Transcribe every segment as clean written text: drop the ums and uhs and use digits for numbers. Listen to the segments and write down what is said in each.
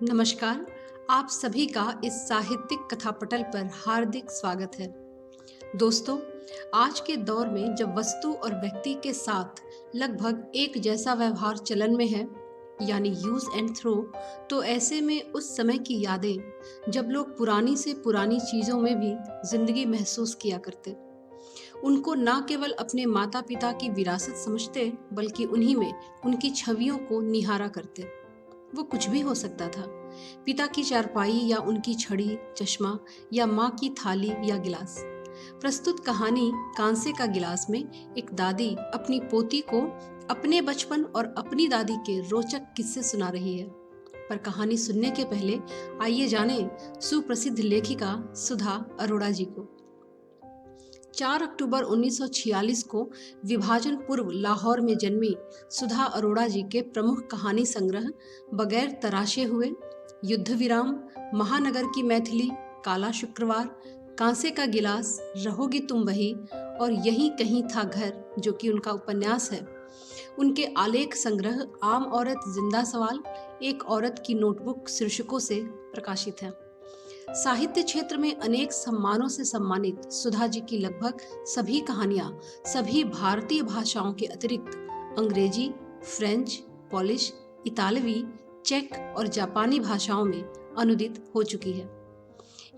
नमस्कार। आप सभी का इस साहित्यिक कथापटल पर हार्दिक स्वागत है। दोस्तों, आज के दौर में जब वस्तु और व्यक्ति के साथ लगभग एक जैसा व्यवहार चलन में है, यानी यूज एंड थ्रो, तो ऐसे में उस समय की यादें जब लोग पुरानी से पुरानी चीजों में भी जिंदगी महसूस किया करते, उनको ना केवल अपने माता पिता की विरासत समझते, बल्कि उन्हीं में उनकी छवियों को निहारा करते। वो कुछ भी हो सकता था, पिता की चारपाई या उनकी छड़ी, चश्मा या माँ की थाली या गिलास। प्रस्तुत कहानी कांसे का गिलास में एक दादी अपनी पोती को अपने बचपन और अपनी दादी के रोचक किस्से सुना रही है। पर कहानी सुनने के पहले आइए जानें सुप्रसिद्ध लेखिका सुधा अरोड़ा जी को। 4 अक्टूबर 1946 को विभाजन पूर्व लाहौर में जन्मी सुधा अरोड़ा जी के प्रमुख कहानी संग्रह बगैर तराशे हुए, युद्ध विराम, महानगर की मैथिली, काला शुक्रवार, कांसे का गिलास, रहोगी तुम वही और यहीं कहीं था घर, जो कि उनका उपन्यास है, उनके आलेख संग्रह आम औरत जिंदा सवाल, एक औरत की नोटबुक शीर्षकों से प्रकाशित है। साहित्य क्षेत्र में अनेक सम्मानों से सम्मानित सुधा जी की लगभग सभी कहानियां सभी भारतीय भाषाओं के अतिरिक्त अंग्रेजी, फ्रेंच, पोलिश, इतालवी, चेक और जापानी भाषाओं में अनुदित हो चुकी है।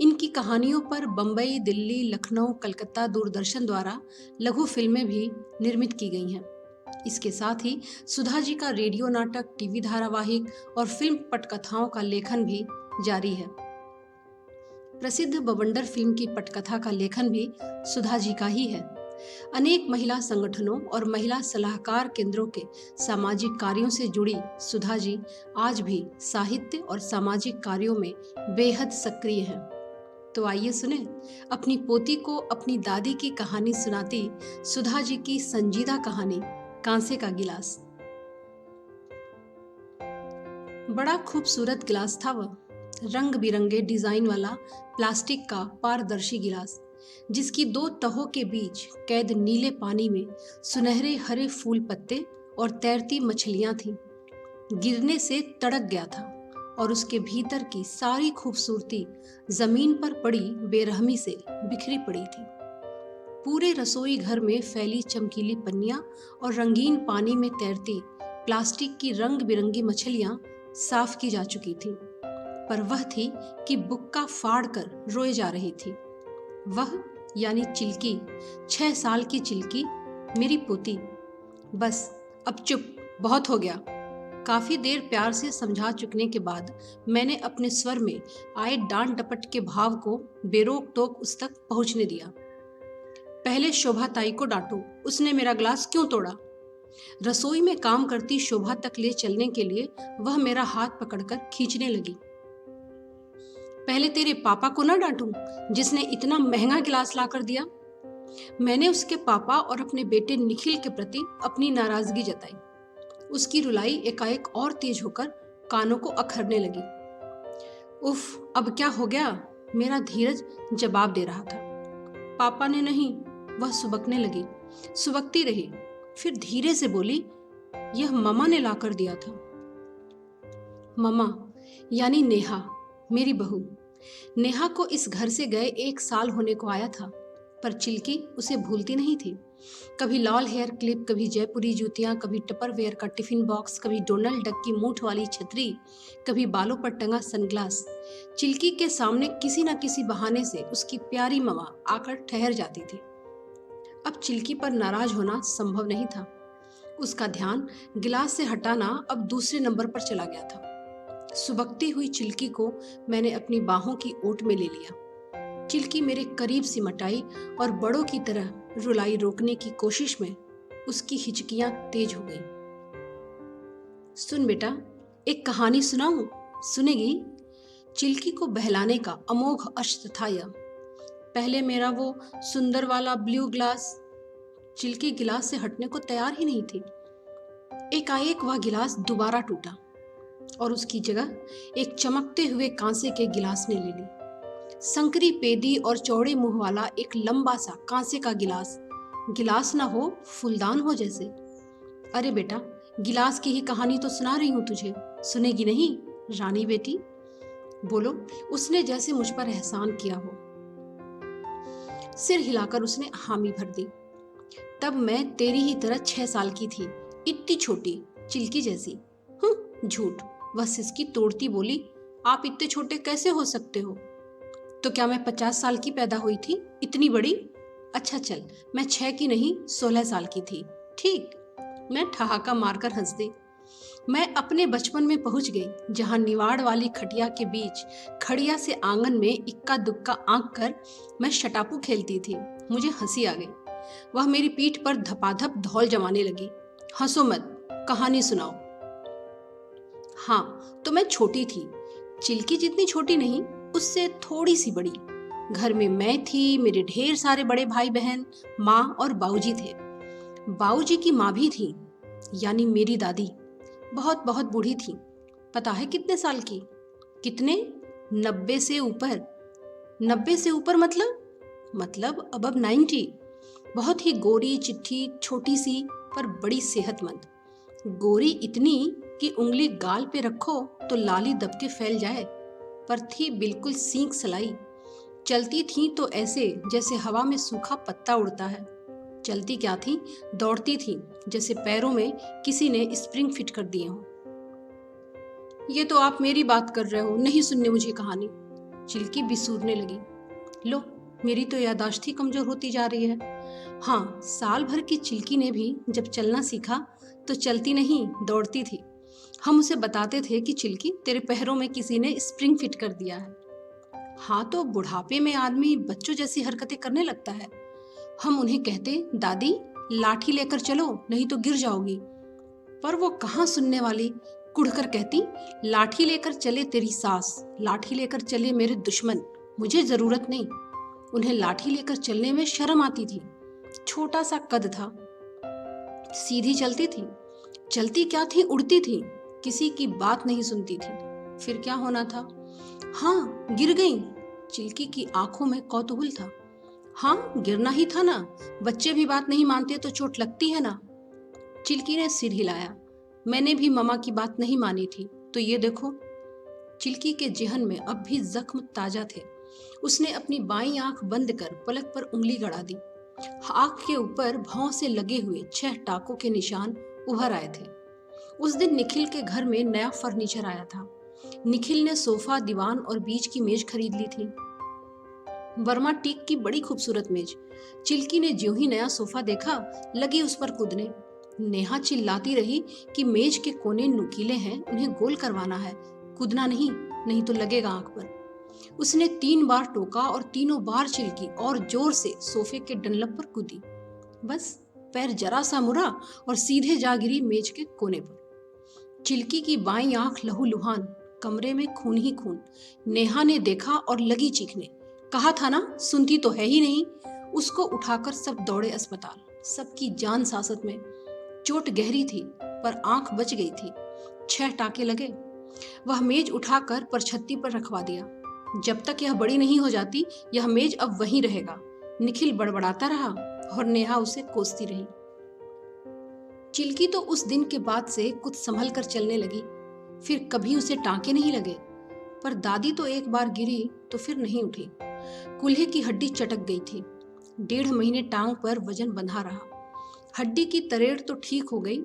इनकी कहानियों पर बम्बई, दिल्ली, लखनऊ, कलकत्ता दूरदर्शन द्वारा लघु फिल्में भी निर्मित की गई हैं। इसके साथ ही सुधा जी का रेडियो नाटक, टीवी धारावाहिक और फिल्म पटकथाओं का लेखन भी जारी है। प्रसिद्ध बवंडर फिल्म की पटकथा का लेखन भी सुधा जी का ही है। अनेक महिला संगठनों और महिला सलाहकार केंद्रों के सामाजिक कार्यों से जुड़ी सुधा जी आज भी साहित्य और सामाजिक कार्यों में बेहद सक्रिय हैं। तो आइए सुने अपनी पोती को अपनी दादी की कहानी सुनाती सुधा जी की संजीदा कहानी कांसे का गिलास। बड़ा खूबसूरत गिलास था वह, रंग बिरंगे डिजाइन वाला प्लास्टिक का पारदर्शी गिलास, जिसकी दो तहों के बीच कैद नीले पानी में सुनहरे हरे फूल पत्ते और तैरती मछलियां थीं। गिरने से तड़क गया था और उसके भीतर की सारी खूबसूरती जमीन पर पड़ी बेरहमी से बिखरी पड़ी थी। पूरे रसोई घर में फैली चमकीली पन्नियां और रंगीन पानी में तैरती प्लास्टिक की रंग बिरंगी मछलियां साफ की जा चुकी थीं, पर वह थी कि बुक्का फाड़ कर रोए जा रही थी। वह यानी चिल्की, 6 साल की चिल्की, मेरी पोती। बस अब चुप, बहुत हो गया। काफी देर प्यार से समझा चुकने के बाद मैंने अपने स्वर में आए डांट डपट के भाव को बेरोक टोक उस तक पहुंचने दिया। पहले शोभा ताई को डांटो, उसने मेरा ग्लास क्यों तोड़ा? रसोई में काम करती शोभा तक ले चलने के लिए वह मेरा हाथ पकड़कर खींचने लगी। पहले तेरे पापा को ना डांटूं, जिसने इतना महंगा गिलास लाकर दिया। मैंने उसके पापा और अपने बेटे निखिल के प्रति अपनी नाराजगी जताई। उसकी रुलाई एकाएक और तेज होकर कानों को अखरने लगी। उफ, अब क्या हो गया? मेरा धीरज जवाब दे रहा था। पापा ने नहीं, वह सुबकने लगी। सुबकती रही, फिर धीरे से बोली, यह ममा ने लाकर दिया था। ममा यानी नेहा, मेरी बहू। नेहा को इस घर से गए 1 साल होने को आया था, पर चिल्की उसे भूलती नहीं थी। कभी लाल हेयर क्लिप, कभी जयपुरी जूतियां, कभी टपरवेयर का टिफिन बॉक्स, कभी डोनाल्ड डक की मूठ वाली छतरी, कभी बालों पर टंगा सनग्लास। चिल्की के सामने किसी न किसी बहाने से उसकी प्यारी ममा आकर ठहर जाती थी। अब चिल्की पर नाराज होना संभव नहीं था। उसका ध्यान गिलास से हटाना अब दूसरे नंबर पर चला गया था। सुबकती हुई चिल्की को मैंने अपनी बाहों की ओट में ले लिया। चिल्की मेरे करीब सिमट आई और बड़ों की तरह रुलाई रोकने की कोशिश में उसकी हिचकियां तेज हो गईं। सुन बेटा, एक कहानी सुनाऊं? सुनेगी? चिल्की को बहलाने का अमोघ अस्त्र था यह। पहले मेरा वो सुंदर वाला ब्लू ग्लास। चिल्की गिलास से हटने को तैयार ही नहीं थी। एकाएक वह गिलास दोबारा टूटा और उसकी जगह एक चमकते हुए कांसे के गिलास ने ले ली। संकरी पेदी और चौड़े मुंह वाला एक लंबा सा कांसे का गिलास, गिलास ना हो फूलदान हो जैसे। अरे बेटा, गिलास की ही कहानी तो सुना रही हूं तुझे, सुनेगी नहीं रानी बेटी? बोलो, उसने जैसे मुझ पर एहसान किया हो। सिर हिलाकर उसने हामी भर दी। तब मैं तेरी ही तरह 6 साल की थी, इतनी छोटी, चिल्की जैसी। झूठ, वह सिसकी तोड़ती बोली। आप इतने छोटे कैसे हो सकते हो? तो क्या मैं 50 साल की पैदा हुई थी, इतनी बड़ी? अच्छा चल, मैं 6 की नहीं 16 साल की थी। ठीक। मैं ठहाका मारकर हंस दी। मैं अपने बचपन में पहुंच गई, जहां निवाड़ वाली खटिया के बीच खड़िया से आंगन में इक्का दुक्का आंक कर मैं शटापू खेलती थी। मुझे हंसी आ गई। वह मेरी पीठ पर धपाधप धौल जमाने लगी। हंसो मत, कहानी सुनाओ। हाँ, तो मैं छोटी थी, चिल्की जितनी छोटी नहीं, उससे थोड़ी सी बड़ी। घर में मैं थी, मेरे ढेर सारे बड़े भाई बहन, माँ और बाऊजी थे। बाऊजी की माँ भी थी, यानी मेरी दादी। बहुत बहुत बूढ़ी थी। पता है कितने साल की? कितने? 90 से ऊपर। 90 से ऊपर मतलब अबव 90। बहुत ही गोरी चिट्ठी, छोटी सी पर बड़ी सेहतमंद। गोरी इतनी कि उंगली गाल पे रखो तो लाली दब के फैल जाए, पर थी बिल्कुल सींग सलाई। चलती थी तो ऐसे जैसे हवा में सूखा पत्ता उड़ता है। चलती क्या थी, दौड़ती थी जैसे पैरों में किसी ने स्प्रिंग फिट कर दिए हों। ये तो आप मेरी बात कर रहे हो, नहीं सुनने मुझे कहानी। चिल्की बिसूरने लगी। लो, मेरी तो याददाश्त ही कमजोर होती जा रही है। हाँ, साल भर की चिल्की ने भी जब चलना सीखा तो चलती नहीं, दौड़ती थी। हम उसे बताते थे कि चिल्की, तेरे पैरों में किसी ने स्प्रिंग फिट कर दिया है। हाँ, तो बुढ़ापे में आदमी बच्चों जैसी हरकतें करने लगता है। हम उन्हें कहते, दादी लाठी लेकर चलो, नहीं तो गिर जाओगी। पर वो कहाँ सुनने वाली। कुढ़कर कहती, लाठी लेकर चले तेरी सास, लाठी लेकर चले मेरे दुश्मन, मुझे जरूरत नहीं। उन्हें लाठी लेकर चलने में शर्म आती थी। छोटा सा कद था, सीधी चलती थी। चलती क्या थी, उड़ती थी, किसी की बात नहीं सुनती थी। फिर क्या होना था? हाँ, गिर गई। चिल्की की आंखों में कौतूहल था। हाँ, गिरना ही था ना, बच्चे भी बात नहीं मानते तो चोट लगती है ना। चिल्की ने सिर हिलाया। मैंने भी ममा की बात नहीं मानी थी, तो ये देखो। चिल्की के जेहन में अब भी जख्म ताजा थे। उसने अपनी बाईं आंख बंद कर पलक पर उंगली गड़ा दी। आंख के ऊपर भौं से लगे हुए 6 टाकों के निशान उभर आए थे। उस दिन निखिल के घर में नया फर्नीचर आया था। निखिल ने सोफा, दीवान और बीच की मेज खरीद ली थी। वर्मा टीक की बड़ी खूबसूरत मेज। चिल्की ने ज्यों ही नया सोफा देखा, लगी उस पर कूदने। नेहा चिल्लाती रही कि मेज के कोने नुकीले हैं, उन्हें गोल करवाना है, कूदना नहीं, नहीं तो लगेगा आंख पर। उसने 3 बार टोका और तीनों बार चिल्की और जोर से सोफे के डंलप पर कूदी। बस पैर जरा सा मुड़ा और सीधे जा गिरी मेज के कोने पर। चिल्की की बाईं आंख लहूलुहान, कमरे में खून ही खून। नेहा ने देखा और लगी चीखने। कहा था ना, सुनती तो है ही नहीं। उसको उठाकर सब दौड़े अस्पताल, सबकी जान सासत में। चोट गहरी थी पर आंख बच गई थी। 6 टाके लगे। वह मेज उठाकर परछत्ती पर रखवा दिया। जब तक यह बड़ी नहीं हो जाती, यह मेज अब वहीं रहेगा। निखिल बड़बड़ाता रहा और नेहा उसे कोसती रही। चिल्की तो उस दिन के बाद से कुछ संभल कर चलने लगी। फिर कभी उसे टांके नहीं लगे। पर दादी तो एक बार गिरी तो फिर नहीं उठी। कूल्हे की हड्डी चटक गई थी। 1.5 महीने टांग पर वजन बंधा रहा। हड्डी की तरेड़ तो ठीक हो गई,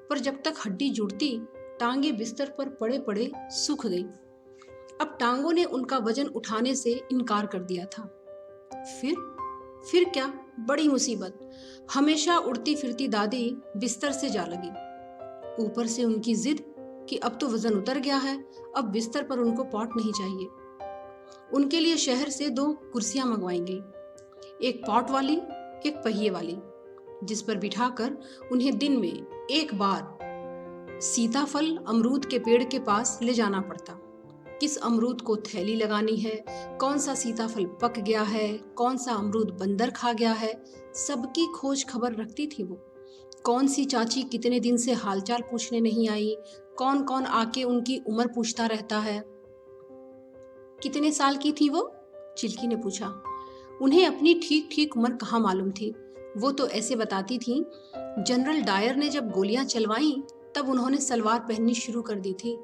पर जब तक हड्डी जुड़ती, टांगे बिस्तर पर पड़े पड़े सूख गई। अब टांगों ने उनका वजन उठाने से इनकार कर दिया था। फिर क्या, बड़ी मुसीबत। हमेशा उड़ती फिरती दादी बिस्तर से जा लगी। ऊपर से उनकी जिद कि अब तो वजन उतर गया है, अब बिस्तर पर उनको पॉट नहीं चाहिए। उनके लिए शहर से 2 कुर्सियां मंगवाई गई, एक पॉट वाली, एक पहिए वाली, जिस पर बिठाकर उन्हें दिन में एक बार सीताफल अमरूद के पेड़ के पास ले जाना पड़ता। किस अमरूद को थैली लगानी है, कौन सा सीताफल पक गया है, कौन सा अमरूद बंदर खा गया है, सबकी खोज खबर रखती थी वो। कौन सी चाची कितने दिन से हालचाल पूछने नहीं आई, कौन कौन आके उनकी उम्र पूछता रहता है। कितने साल की थी वो? चिल्की ने पूछा। उन्हें अपनी ठीक ठीक उम्र कहाँ मालूम थी। वो तो ऐसे बताती थी, जनरल डायर ने जब गोलियां चलवाई तब उन्होंने सलवार पहननी शुरू कर दी थी।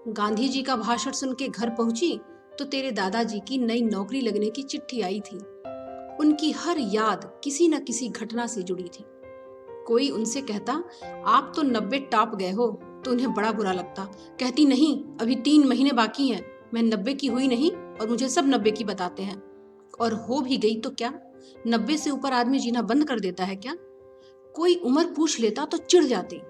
गांधी जी का भाषण सुन के घर पहुंची तो तेरे दादाजी की नई नौकरी लगने की चिट्ठी आई थी। उनकी हर याद किसी न किसी घटना से जुड़ी थी। कोई उनसे कहता, आप तो 90 टॉप गए हो, तो उन्हें बड़ा बुरा लगता। कहती, नहीं, अभी 3 महीने बाकी हैं, मैं 90 की हुई नहीं और मुझे सब 90 की बताते हैं। और हो भी गई तो क्या, 90 से ऊपर आदमी जीना बंद कर देता है क्या? कोई उम्र पूछ लेता तो चिढ़ जाती।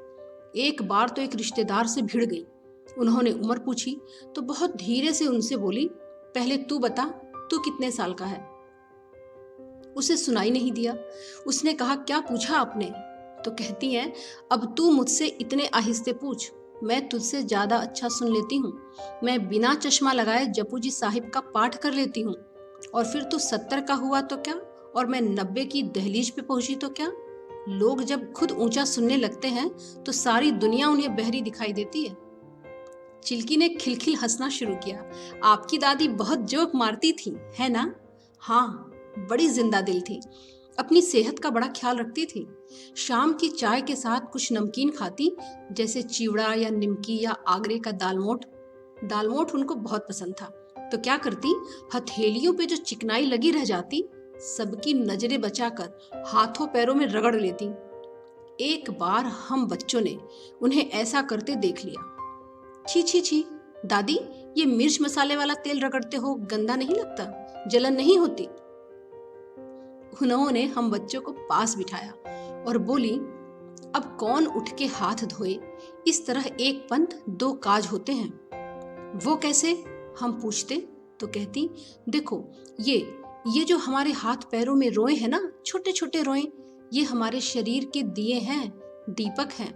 एक बार तो एक रिश्तेदार से भिड़ गई। उन्होंने उम्र पूछी तो बहुत धीरे से उनसे बोली, पहले तू बता, तू कितने साल का है? उसे सुनाई नहीं दिया। उसने कहा, क्या पूछा आपने? तो कहती हैं, अब तू मुझसे इतने आहिस्ते पूछ, मैं तुझसे ज्यादा अच्छा सुन लेती हूँ। मैं बिना चश्मा लगाए जपू जी साहिब का पाठ कर लेती हूँ। और फिर तू 70 का हुआ तो क्या, और मैं 90 की दहलीज पे पहुंची तो क्या? लोग जब खुद ऊंचा सुनने लगते हैं तो सारी दुनिया उन्हें बहरी दिखाई देती है। चिल्की ने खिलखिल हंसना शुरू किया। आपकी दादी बहुत जोक मारती थी, है ना? हाँ, बड़ी जिंदा दिल थी। अपनी सेहत का बड़ा ख्याल रखती थी। शाम की चाय के साथ कुछ नमकीन खाती, जैसे चिवड़ा या निमकी या आगरे का दालमोट। दालमोट उनको बहुत पसंद था। तो क्या करती, हथेलियों पे जो चिकनाई लगी रह जाती, सबकी नजरें बचाकर हाथों पैरों में रगड़ लेती। एक बार हम बच्चों ने उन्हें ऐसा करते देख लिया। छी छी छी, दादी, ये मिर्च मसाले वाला तेल रगड़ते हो, गंदा नहीं लगता? जलन नहीं होती? उन्होंने हम बच्चों को पास बिठाया और बोली, अब कौन उठ के हाथ धोए? इस तरह एक पंथ 2 काज होते हैं। वो कैसे? हम पूछते तो कहती, देखो, ये जो हमारे हाथ पैरों में रोए हैं ना, छोटे छोटे रोए, ये हमारे शरीर के दिए हैं, दीपक हैं।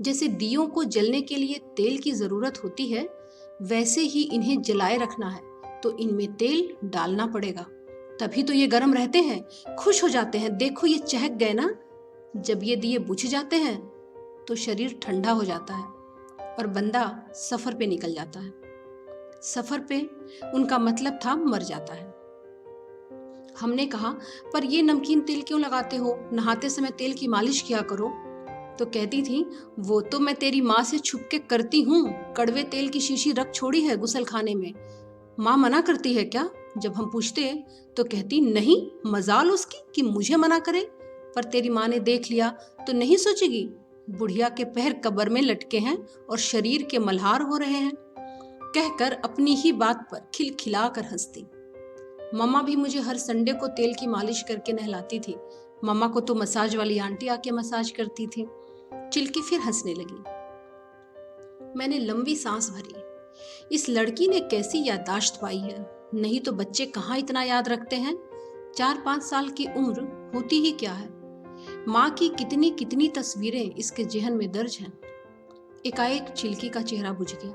जैसे दियों को जलने के लिए तेल की जरूरत होती है, वैसे ही इन्हें जलाए रखना है तो इनमें तेल डालना पड़ेगा, तभी तो ये गर्म रहते हैं, खुश हो जाते हैं। देखो, ये चहक गए ना। जब ये दिए बुझ जाते हैं तो शरीर ठंडा हो जाता है और बंदा सफर पे निकल जाता है। सफर पे उनका मतलब था मर जाता है। हमने कहा, पर ये नमकीन तेल क्यों लगाते हो? नहाते समय तेल की मालिश किया करो। तो कहती थी, वो तो मैं तेरी माँ से छुप के करती हूँ। कड़वे तेल की शीशी रख छोड़ी है गुसल खाने में। माँ मना करती है क्या? जब हम पूछते तो कहती, नहीं, मजाल उसकी कि मुझे मना करे। पर तेरी माँ ने देख लिया तो नहीं सोचेगी, बुढ़िया के पैर कब्र में लटके हैं और शरीर के मल्हार हो रहे हैं। कहकर अपनी ही बात पर खिलखिला कर हंसती। मम्मा भी मुझे हर संडे को तेल की मालिश करके नहलाती थी। मम्मा को तो मसाज वाली आंटी आके मसाज करती थी। चिल्की फिर हंसने लगी। मैंने लंबी सांस भरी। इस लड़की ने कैसी याददाश्त पाई है, नहीं तो बच्चे कहाँ इतना याद रखते हैं। 4-5 साल की उम्र होती ही क्या है। माँ की कितनी कितनी तस्वीरें इसके जेहन में दर्ज हैं। एकाएक चिल्की का चेहरा बुझ गया।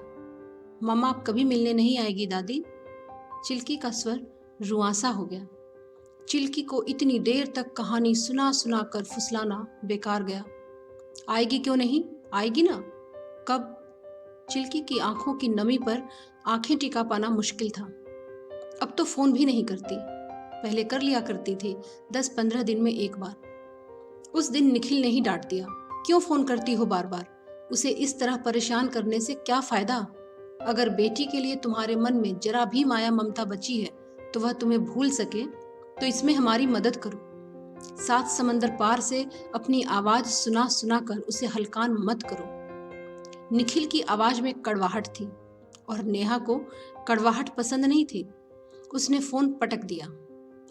मम्मा अब कभी मिलने नहीं आएगी दादी? चिल्की का स्वर रुआंसा हो गया। चिल्की को इतनी देर तक कहानी सुना सुना कर फुसलाना बेकार गया। आएगी क्यों नहीं, आएगी ना। कब? चिल्की की आंखों की नमी पर आंखें टिका पाना मुश्किल था। अब तो फोन भी नहीं करती, पहले कर लिया करती थी 10-15 दिन में एक बार। उस दिन निखिल ने ही डांट दिया, क्यों फोन करती हो बार बार? उसे इस तरह परेशान करने से क्या फायदा? अगर बेटी के लिए तुम्हारे मन में जरा भी माया ममता बची है तो वह तुम्हें भूल सके तो इसमें हमारी मदद करो। 7 समंदर पार से अपनी आवाज सुना सुना कर उसे हलकान मत करो। निखिल की आवाज में कड़वाहट थी और नेहा को कड़वाहट पसंद नहीं थी। उसने फोन पटक दिया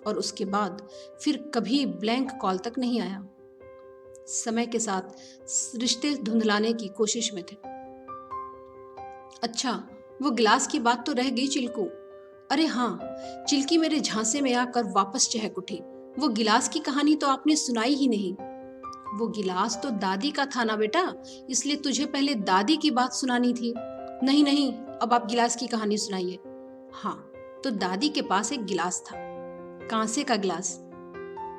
और उसके बाद फिर कभी ब्लैंक कॉल तक नहीं आया। समय के साथ रिश्ते धुंधलाने की कोशिश में थे। अच्छा, वो गिलास की बात तो रह गई चिल्कू। अरे हाँ, चिल्की मेरे झांसे में आकर वापस चहक उठी। वो गिलास की कहानी तो आपने सुनाई ही नहीं। वो गिलास तो दादी का था ना बेटा, इसलिए तुझे पहले दादी की बात सुनानी थी। नहीं नहीं, अब आप गिलास की कहानी सुनाइए। हाँ, तो दादी के पास एक गिलास था, कांसे का गिलास।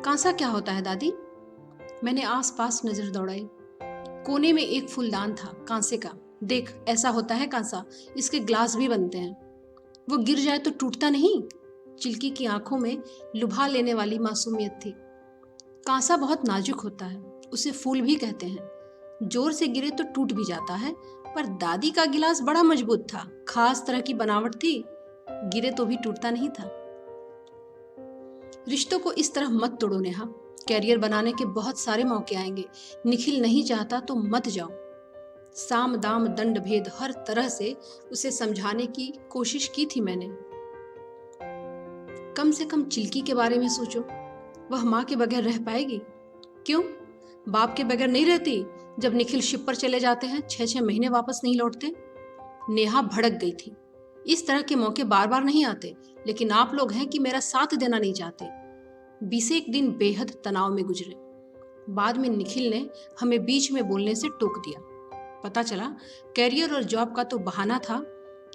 कांसा क्या होता है दादी? मैंने आसपास नजर दौड़ाई। कोने में एक फूलदान था कांसे का। देख, ऐसा होता है कांसा, इसके ग्लास भी बनते हैं। वो गिर जाए तो टूटता नहीं। चिल्की की आंखों में लुभा लेने वाली मासूमियत थी। कांसा बहुत नाजुक होता है, उसे फूल भी कहते हैं। जोर से गिरे तो टूट भी जाता है, पर दादी का गिलास बड़ा मजबूत था, खास तरह की बनावट थी। गिरे तो भी टूटता नहीं था। रिश्तों को इस तरह मत तोड़ो नेहा। कैरियर बनाने के बहुत सारे मौके आएंगे। निखिल नहीं चाहता तो मत जाओ। साम दाम दंड भेद हर तरह से उसे समझाने की कोशिश की थी मैंने। कम से कम चिल्की के बारे में सोचो। वह माँ के बगैर रह पाएगी? क्यों? बाप के बगैर नहीं रहती। जब निखिल शिप पर चले जाते हैं 6-6 महीने वापस नहीं लौटते। नेहा भड़क गई थी। इस तरह के मौके बार बार नहीं आते, लेकिन आप लोग हैं कि मेरा साथ देना नहीं चाहते। 20 दिन बेहद तनाव में गुजरे। बाद में निखिल ने हमें बीच में बोलने से टोक दिया। पता चला कैरियर और जॉब का तो बहाना था,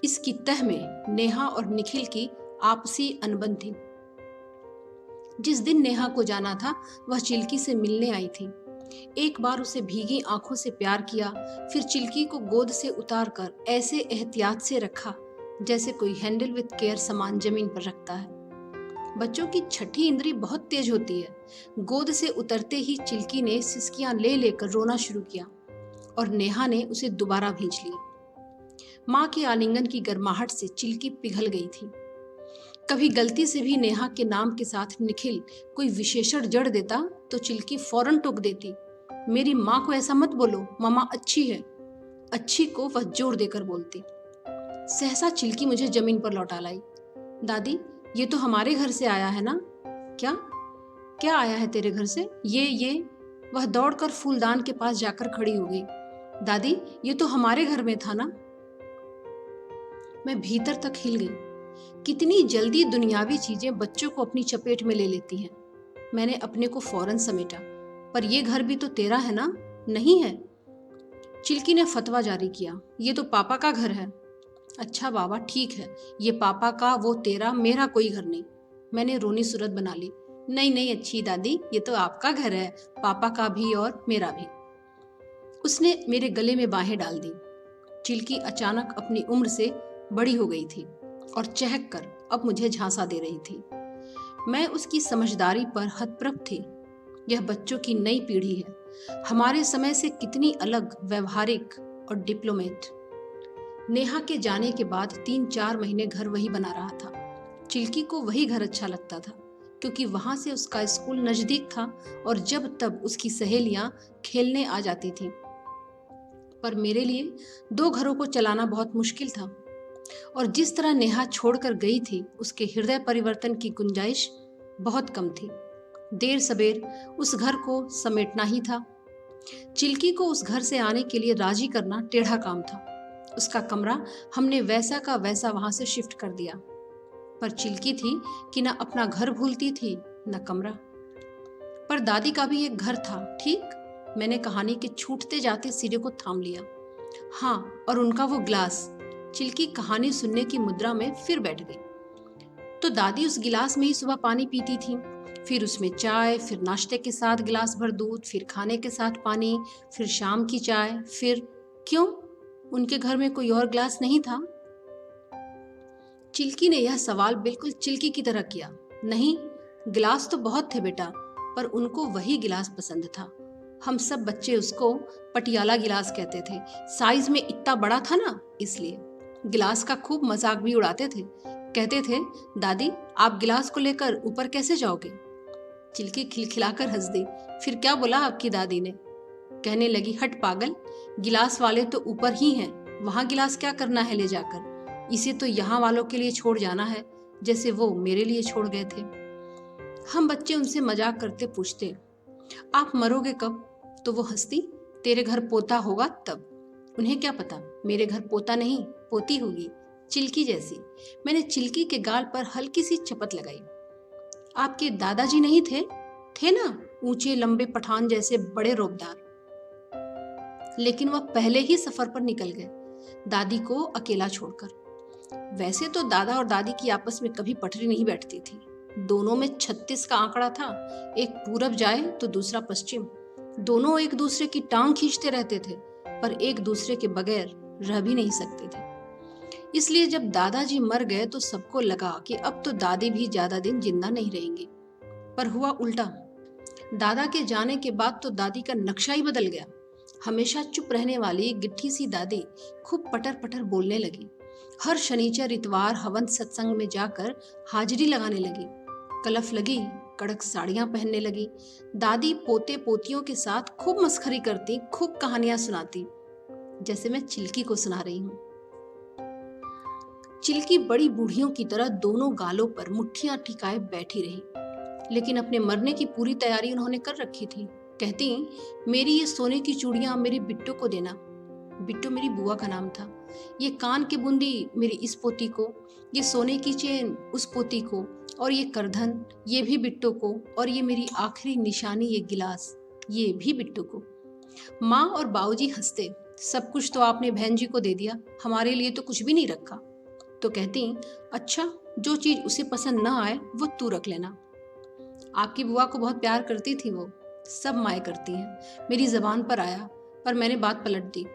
इसकी तह में नेहा और निखिल की आपसी अनबन थी। जिस दिन नेहा को जाना था वह चिल्की से मिलने आई थी। एक बार उसे भीगी आंखों से प्यार किया, फिर चिल्की को गोद से उतारकर ऐसे एहतियात से रखा जैसे कोई हैंडल विद केयर सामान जमीन पर रखता है। बच्चों की छठी इंद्री बहुत तेज होती है। गोद से उतरते ही चिल्की ने सिसकियां ले लेकर रोना शुरू किया और नेहा ने उसे दोबारा भींच लिया। माँ के आलिंगन की गर्माहट से चिल्की पिघल गई थी। कभी गलती से भी नेहा के नाम के साथ निखिल कोई विशेषण जड़ देता तो चिल्की फौरन टोक देती, मेरी माँ को ऐसा मत बोलो, मामा अच्छी है। अच्छी को वह जोर देकर बोलती। सहसा चिल्की मुझे जमीन पर लौटा लाई। दादी, ये तो हमारे घर से आया है ना? क्या क्या आया है तेरे घर से? ये वह दौड़कर फूलदान के पास जाकर खड़ी हो गई। दादी, ये तो हमारे घर में था ना? मैं भीतर तक हिल गई। कितनी जल्दी दुनियावी चीजें बच्चों को अपनी चपेट में ले लेती हैं। मैंने अपने को फौरन समेटा। पर यह घर भी तो तेरा है ना? नहीं है। चिल्की ने फतवा जारी किया, ये तो पापा का घर है। अच्छा बाबा, ठीक है, ये पापा का, वो तेरा, मेरा कोई घर नहीं। मैंने रोनी सूरत बना ली। नहीं नहीं अच्छी दादी, ये तो आपका घर है, पापा का भी और मेरा भी। उसने मेरे गले में बाहें डाल दी। चिल्की अचानक अपनी उम्र से बड़ी हो गई थी और चहक कर अब मुझे झांसा दे रही थी। मैं उसकी समझदारी पर हतप्रभ थी। यह बच्चों की नई पीढ़ी है, हमारे समय से कितनी अलग, व्यवहारिक और डिप्लोमेट। नेहा के जाने के बाद 3-4 महीने घर वही बना रहा था। चिल्की को वही घर अच्छा लगता था क्योंकि वहां से उसका स्कूल नजदीक था और जब तब उसकी सहेलियां खेलने आ जाती थी। पर मेरे लिए 2 घरों को चलाना बहुत मुश्किल था और जिस तरह नेहा छोड़कर गई थी उसके हृदय परिवर्तन की गुंजाइश बहुत कम थी। देर सबेर उस घर को समेटना ही था। चिल्की को उस घर से आने के लिए राजी करना टेढ़ा काम था। उसका कमरा हमने वैसा का वैसा वहां से शिफ्ट कर दिया। पर चिल्की थी कि न अपना घर भूलती थी न कमरा। पर दादी का भी एक घर था, ठीक? मैंने कहानी के छूटते जाते सिरे को थाम लिया। हाँ, और उनका वो ग्लास। चिल्की कहानी सुनने की मुद्रा में फिर बैठ गई। तो दादी उस गिलास में ही सुबह पानी पीती थी, फिर उसमें चाय, फिर नाश्ते के साथ गिलास भर दूध, फिर खाने के साथ पानी, फिर शाम की चाय, फिर क्यों उनके घर में कोई और ग्लास नहीं था? चिल्की ने यह सवाल बिल्कुल चिल्की की तरह किया। नहीं, गिलास तो बहुत थे बेटा, पर उनको वही गिलास पसंद था। हम सब बच्चे उसको पटियाला गिलास कहते थे। साइज में इतना बड़ा था ना, इसलिए। गिलास का खूब मजाक भी उड़ाते थे। कहते थे, दादी आप गिलास को लेकर ऊपर कैसे जाओगे? चिल्की खिलखिलाकर हंस दी। फिर क्या बोला आपकी दादी ने? कहने लगी, हट पागल, गिलास वाले तो ऊपर ही हैं, वहां गिलास क्या करना है ले जाकर? इसे तो यहाँ वालों के लिए छोड़ जाना है, जैसे वो मेरे लिए छोड़ गए थे। हम बच्चे उनसे मजाक करते पूछते, आप मरोगे कब? तो वो हंसती, तेरे घर पोता होगा तब। उन्हें क्या पता, मेरे घर पोता नहीं पोती होगी, चिल्की जैसी। मैंने चिल्की के गाल पर हल्की सी चपत लगाई। आपके दादाजी नहीं थे? थे ना, ऊंचे लंबे पठान जैसे, बड़े रोबदार। लेकिन वह पहले ही सफर पर निकल गए, दादी को अकेला छोड़कर। वैसे तो दादा और दादी की आपस में कभी पटरी नहीं बैठती थी। दोनों में 36 का आंकड़ा था। एक पूरब जाए तो दूसरा पश्चिम। दोनों एक दूसरे की टांग खींचते रहते थे, पर एक दूसरे के बगैर रह भी नहीं सकते थे। इसलिए जब दादाजी मर गए तो सबको लगा कि अब तो दादी भी ज्यादा दिन जिंदा नहीं रहेंगी। पर हुआ उल्टा। दादा के जाने के बाद तो दादी का नक्शा ही बदल गया। हमेशा चुप रहने वाली गिट्ठी सी दादी खूब पटर पटर बोलने लगी। हर शनिचर इतवार हवन सत्संग में जाकर हाजिरी लगाने लगी। कलफ लगी, कड़क साड़ियां पहनने लगी। दादी पोते पोतियों के साथ खूब मस्खरी करती, खूब कहानियां सुनाती, जैसे मैं चिल्की को सुना रही हूँ। चिल्की बड़ी बूढ़ियों की तरह दोनों गालों पर मुट्ठियां टिकाए बैठी रही, लेकिन अपने मरने की पूरी तैयारी उन्होंने कर रखी थी। कहती, मेरी ये सोने की चूड़ियां मेरी बिट्टू को देना। बिट्टू मेरी बुआ का नाम था। ये कान की बूंदी मेरी इस पोती को, ये सोने की चेन उस पोती को, और ये करधन ये भी बिट्टू को, और ये मेरी आखिरी निशानी ये गिलास ये भी बिट्टू को। माँ और बाबूजी हंसते, सब कुछ तो आपने बहन जी को दे दिया, हमारे लिए तो कुछ भी नहीं रखा। तो कहती, अच्छा जो चीज उसे पसंद ना आए वो तू रख लेना। आपकी बुआ को बहुत प्यार करती थी वो, सब माएँ करती हैं। मेरी जबान पर आया, पर मैंने बात पलट दी।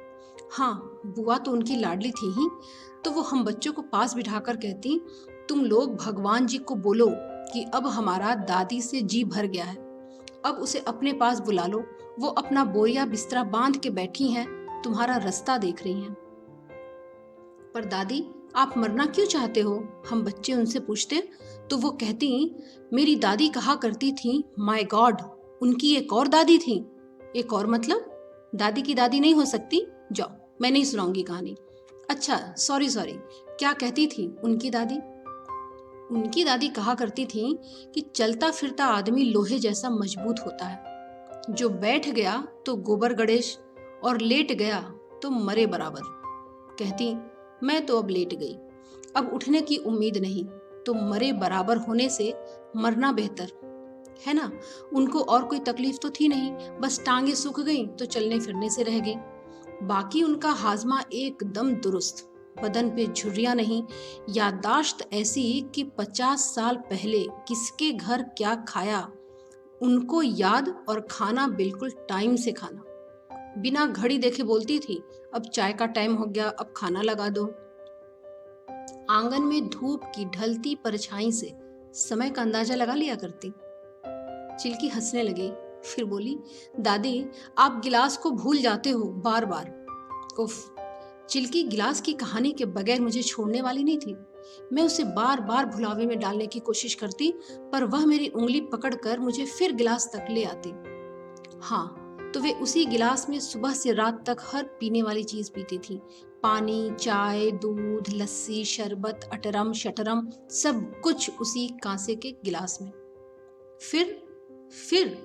हाँ, बुआ तो उनकी लाडली थी ही, तो वो हम बच्चों को पास बिठाकर कहती, तुम लोग भगवान जी को बोलो कि अब हमारा दादी से जी भर गया है, अब उसे अपने पास बुला लो। वो अपना बोरिया बिस्तरा बांध के बैठी हैं, तुम्हारा रास्ता देख रही हैं। पर दादी, आप मरना क्यों चाहते हो? हम बच्चे उनसे पूछते, तो वो कहती, मेरी दादी कहा करती थी, माय गॉड, उनकी एक और दादी थी। एक और मतलब? दादी की दादी नहीं हो सकती? जाओ, मैं नहीं सुनाऊंगी कहानी। अच्छा, सॉरी, क्या कहती थी उनकी दादी? उनकी दादी कहा करती थी कि चलता फिरता आदमी लोहे जैसा मजबूत होता है, जो बैठ गया तो गोबर गणेश और लेट गया तो मरे बराबर। कहती, मैं तो अब लेट गई, अब उठने की उम्मीद नहीं, तो मरे बराबर होने से मरना बेहतर है ना। उनको और कोई तकलीफ तो थी नहीं, बस टांगे सूख गई तो चलने फिरने से रह गई। बाकी उनका हाजमा एकदम दुरुस्त, बदन पे झुर्रियां नहीं, याददाश्त ऐसी कि 50 साल पहले किसके घर क्या खाया उनको याद, और खाना बिल्कुल टाइम से खाना। बिना घड़ी देखे बोलती थी, अब चाय का टाइम हो गया, अब खाना लगा दो। आंगन में धूप की ढलती परछाई से समय का अंदाजा लगा लिया करती। चिल्की हंसने लगी, फिर बोली, दादी आप गिलास को भूल जाते हो बार बार। उफ, चिल्की गिलास की कहानी के बगैर मुझे छोड़ने वाली नहीं थी। मैं उसे बार बार भुलावे में डालने की कोशिश करती, पर वह मेरी उंगली पकड़कर मुझे फिर गिलास तक ले आती। हाँ, तो वे उसी गिलास में सुबह से रात तक हर पीने वाली चीज पीती थी। पानी, चाय, दूध, लस्सी, शरबत, अटरम शटरम, सब कुछ उसी कांसे के गिलास में। फिर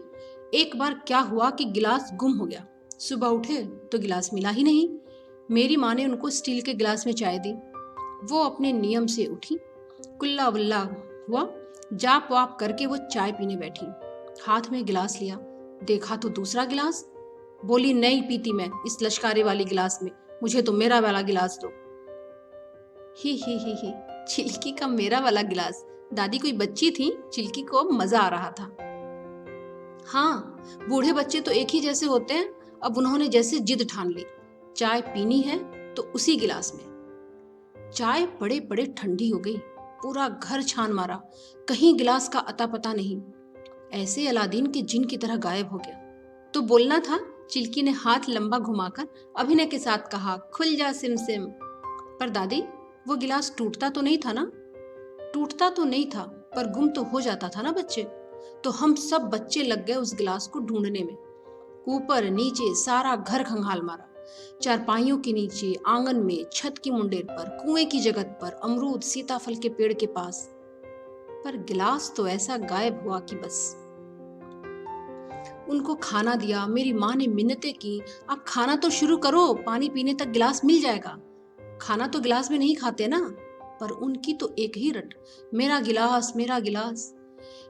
एक बार क्या हुआ कि गिलास गुम हो गया। सुबह उठे तो गिलास मिला ही नहीं। मेरी माँ ने उनको स्टील के गिलास में चाय दी। वो अपने नियम से उठी, कुल्ला वुल्ला हुआ, जाप वाप करके वो चाय पीने बैठी। हाथ में गिलास लिया, देखा तो दूसरा गिलास। बोली, नहीं पीती मैं इस लश्कारे वाली गिलास में, मुझे तो मेरा वाला गिलास दो। ही, चिल्की का मेरा वाला गिलास। दादी कोई बच्ची थी, चिल्की को मजा आ रहा था। हाँ, बूढ़े बच्चे तो एक ही जैसे होते हैं। अब उन्होंने जैसे जिद ठान ली, चाय पीनी है तो उसी गिलास में। चाय पड़े पड़े ठंडी हो गई। पूरा घर छान मारा, कहीं गिलास का अता पता नहीं। ऐसे अलादीन के जिन की तरह गायब हो गया। तो बोलना था, चिल्की ने हाथ लंबा घुमाकर अभिनय के साथ कहा, खुल जा सिम सिम। पर दादी, वो गिलास टूटता तो नहीं था ना? टूटता तो नहीं था, पर गुम तो हो जाता था ना बच्चे। तो हम सब बच्चे लग गए उस गिलास को ढूंढने में। ऊपर नीचे सारा घर खंगाल मारा, चारपाइयों के नीचे, आंगन में, छत की मुंडेर पर, कुएं की जगत पर, अमरूद सीताफल के पेड़ के पास। पर गिलास तो ऐसा गायब हुआ कि बस। उनको खाना दिया। मेरी माँ ने मिन्नतें की, आप खाना तो शुरू करो, पानी पीने तक गिलास मिल जाएगा। खाना तो गिलास में नहीं खाते ना। पर उनकी तो एक ही रट, मेरा गिलास मेरा गिलास।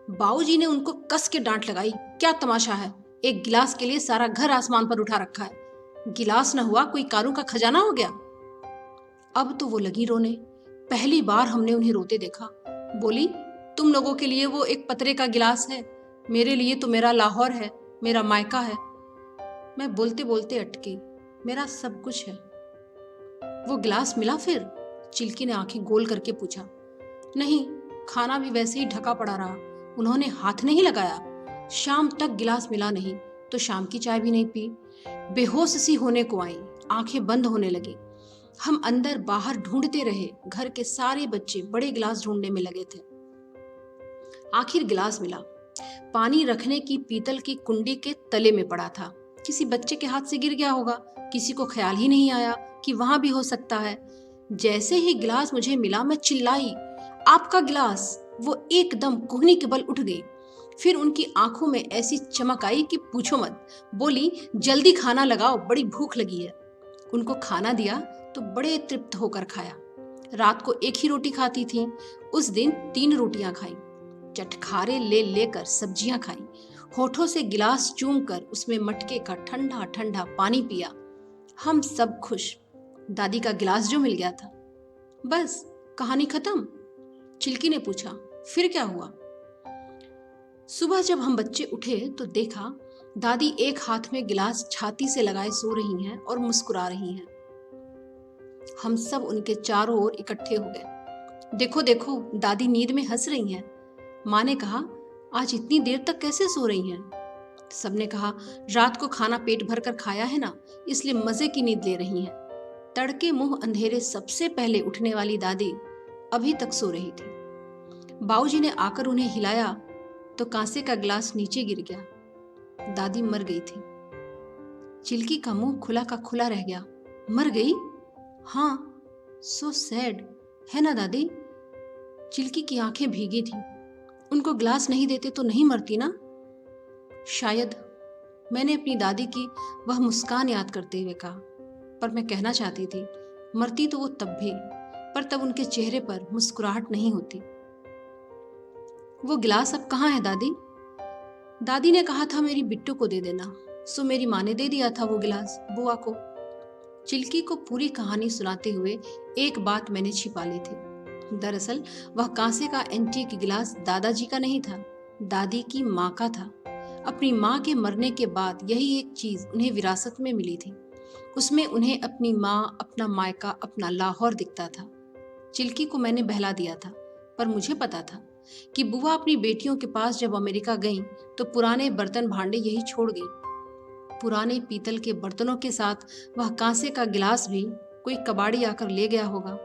बाबूजी ने उनको कस के डांट लगाई, क्या तमाशा है, एक गिलास के लिए सारा घर आसमान पर उठा रखा है। गिलास न हुआ कोई कारों का खजाना हो गया। अब तो वो लगी रोने। पहली बार हमने उन्हें रोते देखा। बोली, तुम लोगों के लिए वो एक पतरे का गिलास है, मेरे लिए तो मेरा लाहौर है, मेरा मायका है। मैं बोलते बोलते अटकी, मेरा सब कुछ है। वो गिलास मिला फिर? चिल्की ने आंखें गोल करके पूछा। नहीं, खाना भी वैसे ही ढका पड़ा रहा, उन्होंने हाथ नहीं लगाया। शाम तक गिलास मिला नहीं, तो शाम की चाय भी नहीं पी। बेहोश सी होने को आई, आंखें बंद होने लगी। हम अंदर बाहर ढूंढते रहे। घर के सारे बच्चे बड़े गिलास ढूंढने में लगे थे। आखिर गिलास मिला। पानी रखने की पीतल की कुंडी के तले में पड़ा था। किसी बच्चे के हाथ से गिर गया होगा। किसी को ख्याल ही नहीं आया कि वहां भी हो सकता है। जैसे ही गिलास मुझे मिला, मैं चिल्लाई, आपका गिलास। वो एकदम कोहनी के बल उठ गई। फिर उनकी आंखों में ऐसी चमक आई कि पूछो मत। बोली, जल्दी खाना लगाओ, बड़ी भूख लगी है। उनको खाना दिया तो बड़े तृप्त होकर खाया। रात को एक ही रोटी खाती थी, उस दिन 3 रोटियां खाई। चटखारे ले लेकर सब्जियां खाई। होठों से गिलास चूम कर उसमें मटके का ठंडा ठंडा पानी पिया। हम सब खुश। दादी का गिलास जो मिल गया था। बस कहानी खत्म? चिल्की ने पूछा। फिर क्या हुआ? सुबह जब हम बच्चे उठे तो देखा दादी एक हाथ में गिलास छाती से लगाए सो रही हैं और मुस्कुरा रही हैं। हम सब उनके चारों ओर इकट्ठे हो गए। देखो देखो, दादी नींद में हंस रही हैं। माँ ने कहा, आज इतनी देर तक कैसे सो रही हैं? सबने कहा, रात को खाना पेट भर कर खाया है ना, इसलिए मजे की नींद ले रही हैं। तड़के मुंह अंधेरे सबसे पहले उठने वाली दादी अभी तक सो रही थी। बाबूजी ने आकर उन्हें हिलाया तो कांसे का गिलास नीचे गिर गया। दादी मर गई थी। चिल्की का मुंह खुला का खुला रह गया। मर गई? हाँ, सो सैड, है ना दादी? चिल्की की आंखें भीगी थी। उनको गिलास नहीं देते तो नहीं मरती ना? शायद। मैंने अपनी दादी की वह मुस्कान याद करते हुए कहा। पर मैं कहना चाहती थी, मरती तो वो तब भी, पर तब उनके चेहरे पर मुस्कुराहट नहीं होती। वो गिलास अब कहाँ है दादी? दादी ने कहा था मेरी बिट्टू को दे देना, सो मेरी माँ ने दे दिया था वो गिलास बुआ को। चिल्की को पूरी कहानी सुनाते हुए एक बात मैंने छिपा ली थी। दरअसल वह कांसे का एंटीक गिलास दादाजी का नहीं था, दादी की माँ का था। अपनी माँ के मरने के बाद यही एक चीज उन्हें विरासत में मिली थी। उसमें उन्हें अपनी माँ, अपना मायका, अपना लाहौर दिखता था। चिल्की को मैंने बहला दिया था, पर मुझे पता था कि बुआ अपनी बेटियों के पास जब अमेरिका गईं तो पुराने बर्तन भांडे यही छोड़ गई। पुराने पीतल के बर्तनों के साथ वह कांसे का गिलास भी कोई कबाड़ी आकर ले गया होगा।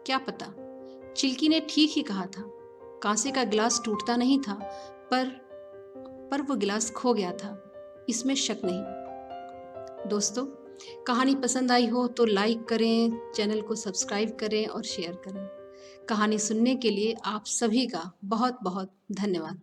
क्या पता। चिल्की ने ठीक ही कहा था। कांसे का गिलास टूटता नहीं था, पर वो गिलास खो गया था, इसमें शक नहीं। दोस्तों, कहानी पसंद आई हो तो लाइक करें, चैनल को सब्सक्राइब करें और शेयर करें। कहानी सुनने के लिए आप सभी का बहुत बहुत धन्यवाद।